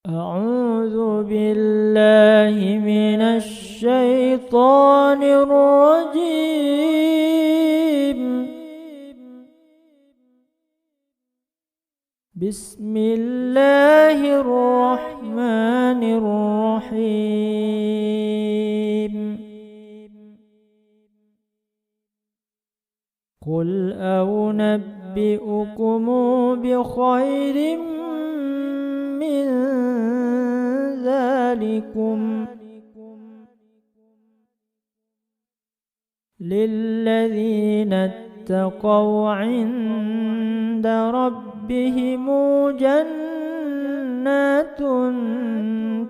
أعوذ بالله من الشيطان الرجيم. بسم الله الرحمن الرحيم. قل أنبئكم بخير من ذلكم للذين اتقوا عند ربهم جنات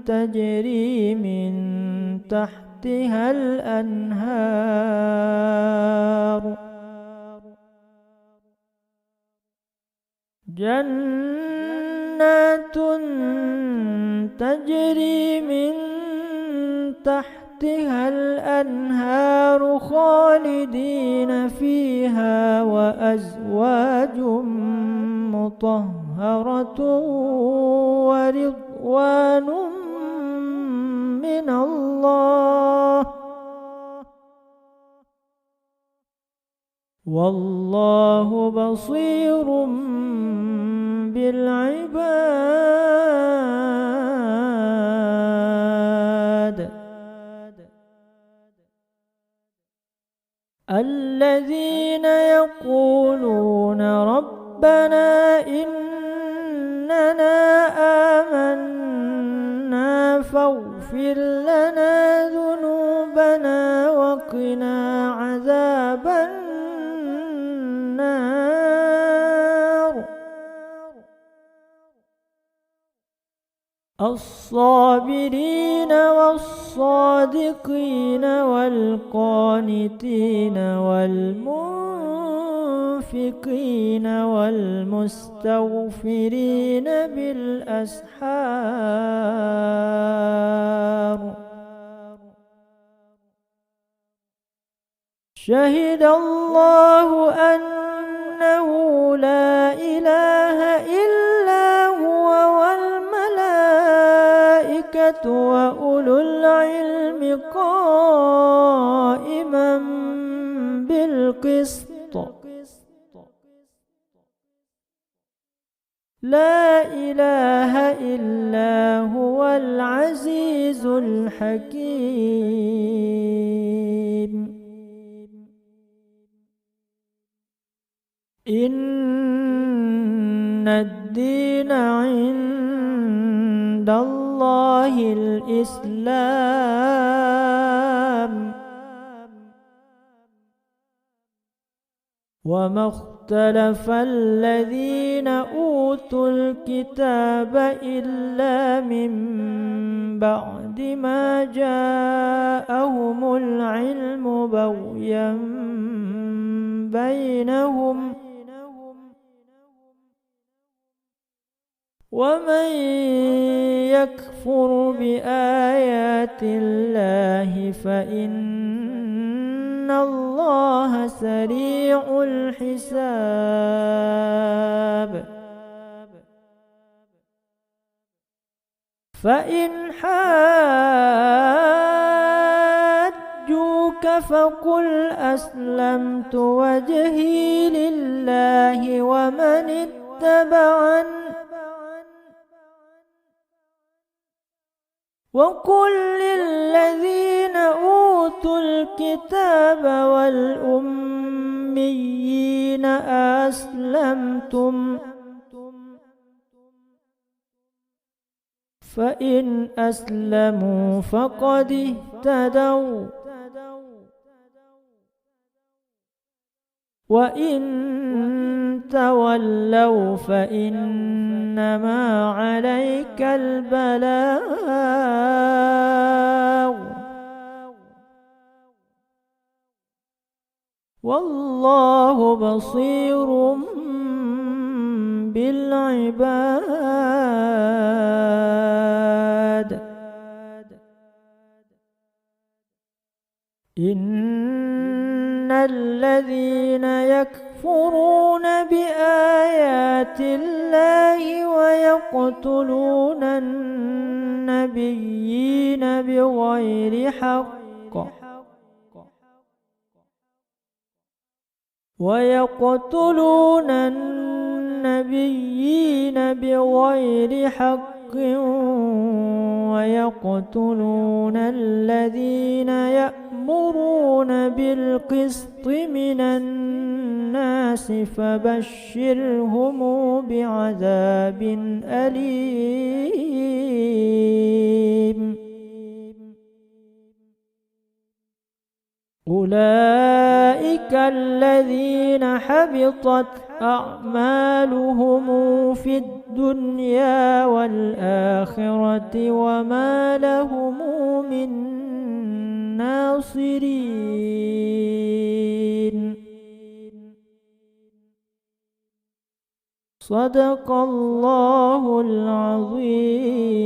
تجري من تحتها الأنهار تجري من تحتها الأنهار خالدين فيها وأزواج مطهرة ورضوان من الله والله بصير بالعباد. الذين يقولون ربنا إننا آمنا فاغفر لنا ذنوبنا وقنا عذاب النار. الصابرين والصادقين والقانتين والمنفقين والمستغفرين بالأسحار. شهد الله أنه لا إله إلا هو والملائكة وأولو العلم قائما بالقسط. لا إله إلا هو العزيز الحكيم. إن الدين عند الله الإسلام وما اختلف الذين أوتوا الكتاب إلا من بعد ما جاءهم العلم بغيا بينهم ومن يكفر بآيات الله فإن الله سريع الحساب. فإن حاجوك فقل أسلمت وجهي لله ومن اتبعني وقل للذين أوتوا الكتاب والأميين أسلمتم فإن أسلموا فقد اهتدوا وإن تولوا فإنما عليك البلاغ والله بصير بالعباد. إن الذين يكفرون يكفرون بآيات الله ويقتلون النبيين بغير حق ويقتلون الذين يأمرون بالقسط من الناس فبشرهم بعذاب أليم. أولئك الذين حبطت أعمالهم في الدنيا والآخرة وما لهم من ناصرين. صدق الله العظيم.